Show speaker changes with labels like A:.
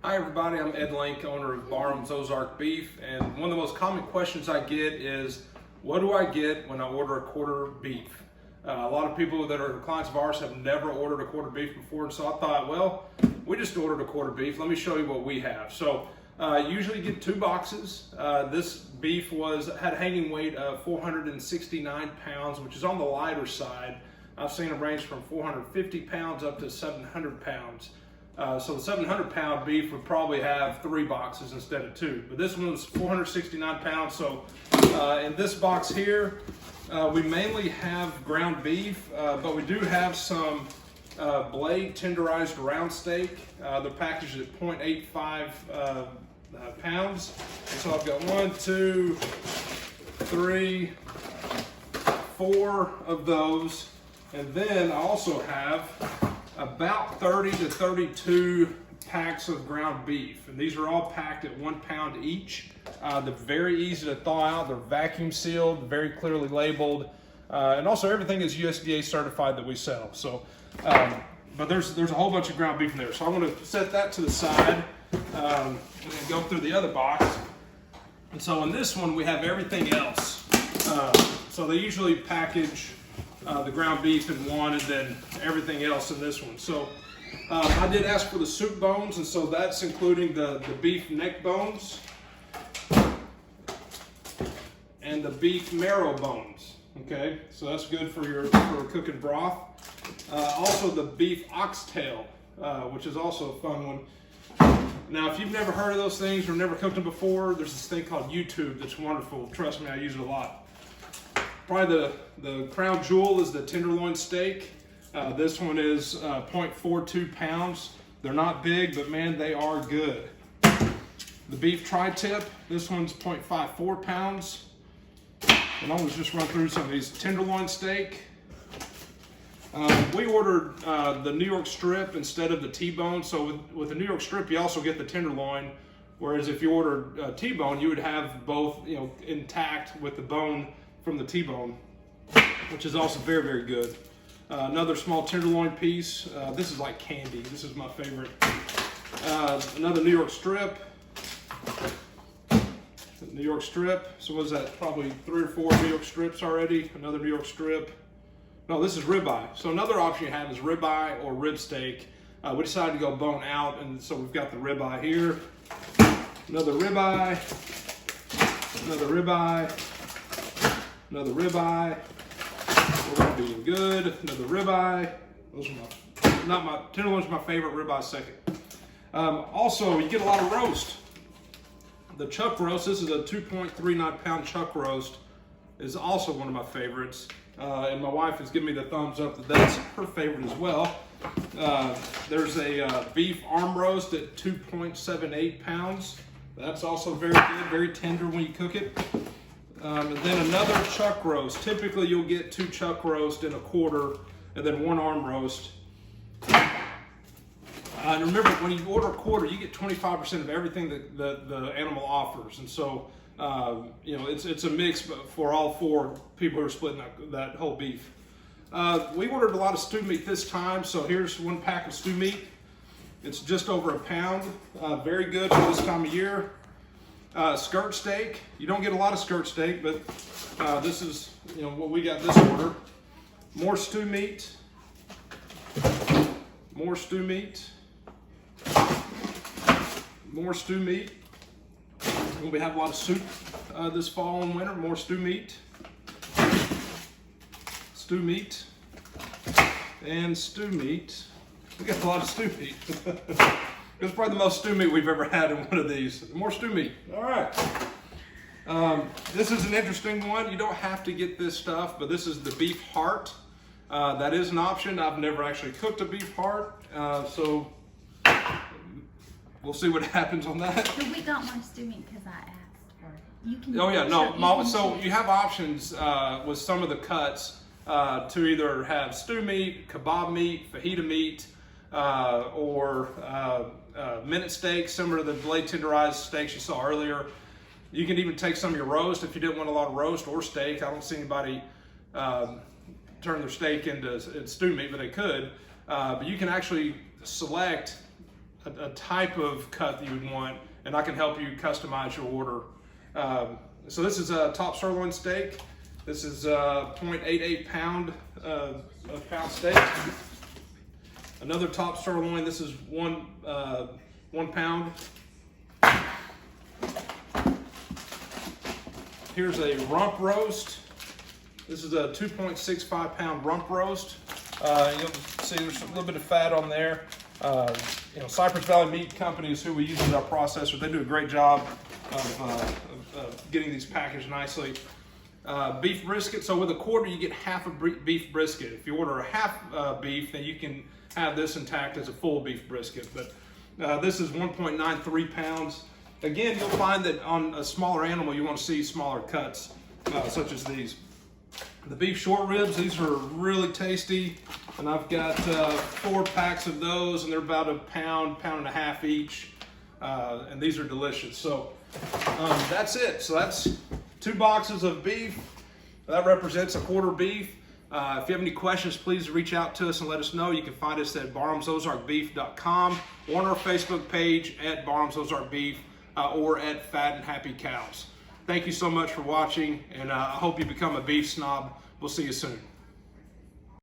A: Hi everybody, I'm Ed Link, owner of Barham's Ozark Beef, and one of the most common questions I get is, what do I get when I order a quarter beef? A lot of people that are clients of ours have never ordered a quarter beef before, and so I thought, well, we just ordered a quarter beef. Let me show you what we have. So usually you get 2 boxes. This beef had a hanging weight of 469 pounds, which is on the lighter side. I've seen it range from 450 pounds up to 700 pounds. So the 700-pound beef would probably have 3 boxes instead of 2. But this one was 469 pounds. So in this box here, we mainly have ground beef, but we do have some blade tenderized round steak. They're packaged at 0.85 pounds. And so I've got 1, 2, 3, 4 of those. And then I also have about 30 to 32 packs of ground beef, and these are all packed at 1 pound each. They're very easy to thaw out. They're vacuum sealed, very clearly labeled, and also everything is USDA certified that we sell. So, but there's a whole bunch of ground beef in there. So I'm going to set that to the side and then go through the other box. And so in this one we have everything else. So they usually package the ground beef in one and then everything else in this one. So I did ask for the soup bones, and so that's including the beef neck bones and the beef marrow bones. Okay, so that's good for cooking broth. Also the beef oxtail, which is also a fun one. Now, if you've never heard of those things or never cooked them before, there's this thing called YouTube that's wonderful. Trust me, I use it a lot. Probably the crown jewel is the tenderloin steak. This one is 0.42 pounds. They're not big, but man, they are good. The beef tri-tip, this one's 0.54 pounds. And I'll just run through some of these. Tenderloin steak. We ordered the New York strip instead of the T-bone. So with the New York strip, you also get the tenderloin. Whereas if you order T-bone, you would have both, intact with the bone from the T-bone, which is also very, very good. Another small tenderloin piece. This is like candy. This is my favorite. Another New York strip. New York strip. So what is that? Probably 3 or 4 New York strips already. Another New York strip. No, this is ribeye. So another option you have is ribeye or rib steak. We decided to go bone out, and so we've got the ribeye here. Another ribeye. Another ribeye. Another ribeye. We're doing good. Another ribeye. Those are tenderloin's my favorite. Ribeye second. Also, you get a lot of roast. The chuck roast. This is a 2.39 pound chuck roast. Is also one of my favorites. And my wife has given me the thumbs up that that's her favorite as well. There's a beef arm roast at 2.78 pounds. That's also very good, very tender when you cook it. And then another chuck roast. Typically you'll get 2 chuck roast in a quarter and then 1 arm roast. And remember, when you order a quarter, you get 25% of everything that the animal offers. And so, it's a mix for all 4 people who are splitting that whole beef. We ordered a lot of stew meat this time. So here's 1 pack of stew meat. It's just over a pound. Very good for this time of year. Skirt steak. You don't get a lot of skirt steak, but this is what we got this order. More stew meat. More stew meat. More stew meat. We have a lot of soup this fall and winter. More stew meat. Stew meat. And stew meat. We got a lot of stew meat. It's probably the most stew meat we've ever had in one of these. More stew meat. All right. This is an interesting one. You don't have to get this stuff, but this is the beef heart. That is an option. I've never actually cooked a beef heart, so we'll see what happens on that.
B: So we got more stew meat because I asked for it. You can.
A: Oh yeah, no. So you have options with some of the cuts to either have stew meat, kebab meat, fajita meat, or minute steak, similar to the blade tenderized steaks you saw earlier. You can even take some of your roast if you didn't want a lot of roast or steak. I don't see anybody turn their steak into stew meat, but they could. But you can actually select a type of cut that you would want, and I can help you customize your order. So this is a top sirloin steak. This is 0.88 pound steak. Another top sirloin. This is 1 pound. Here's a rump roast. This is a 2.65 pound rump roast. You'll see there's a little bit of fat on there. Cypress Valley Meat Company is who we use as our processor. They do a great job of getting these packaged nicely. Beef brisket. So with a quarter, you get half a beef brisket. If you order a half beef, then you can have this intact as a full beef brisket. But this is 1.93 pounds. Again, you'll find that on a smaller animal, you want to see smaller cuts, such as these. The beef short ribs, these are really tasty, and I've got 4 packs of those, and they're about a pound and a half each, and these are delicious. So that's it. So that's 2 boxes of beef. That represents a quarter beef. If you have any questions, please reach out to us and let us know. You can find us at barhamsozarkbeef.com or on our Facebook page at Barham's Ozark Beef or at Fat and Happy Cows. Thank you so much for watching, and I hope you become a beef snob. We'll see you soon.